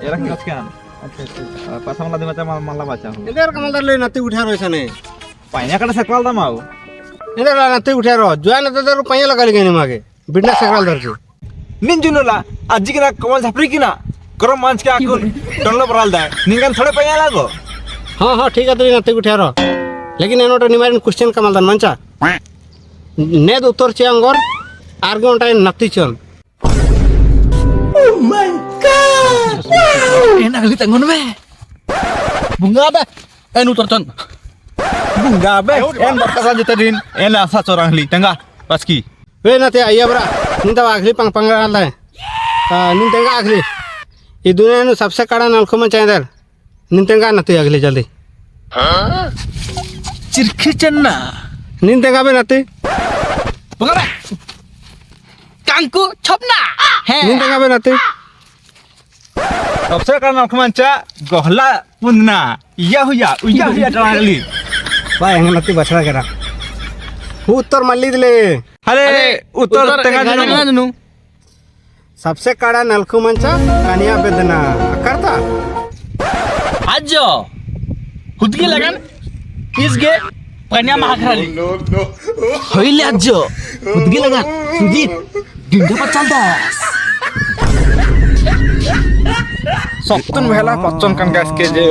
এরা কি আজকে আন পাছা মালা দিমা মালা বাঁচা এদের কামালদার লই নাতি উঠা রইছে নে পাইনা কাটা সাকলাল দাম আও এদের নাতি উঠা র জয় না তোদের পাইয়া লাগালি কেন মাগে বিডনা সাকরাল ধরছে নিনজুনলা আজি কিনা কমল ঝাপরি কিনা গরম মাছ কে আকুন টনলো বরাল দা নিঙ্গান থোড়ে পাইয়া লাগো हाँ हाँ ठीक है तो नाते उठा रहो लेकिन एनोटा निमारिन क्वेश्चन कमालदान मंचा नेद उत्तर चे अंगोर आर्गोंटा नत्ती चल enak kali tangon be bunga be utar ton bunga be en bakasan jeta din en asa corang li tengah paski वे नाते आइया बरा निंदा आखली पंग पंग रहा है निंतेंगा आखली ये दुनिया नु सबसे कड़ा नलखो में चाहिए दर निंतेंगा नाते आखली जल्दी cirki cenna निंतेंगा बे नाते bunga be kangku chopna he निंतेंगा बे नाते सबसे कारण खमांचा गहला पुन्ना या हुया टरागली भाई हंग नाते बछड़ा करा उत्तर मल्ली दिले अरे उत्तर तंगा janu सबसे कड़ा नलखो मंचा कानिया बेदना करता ajo hudgi lagan isge panya mahakrali hoile ajo hudgi lagan sujit dinda pacaldas सप्तन भेला पच्चन कान गास के जे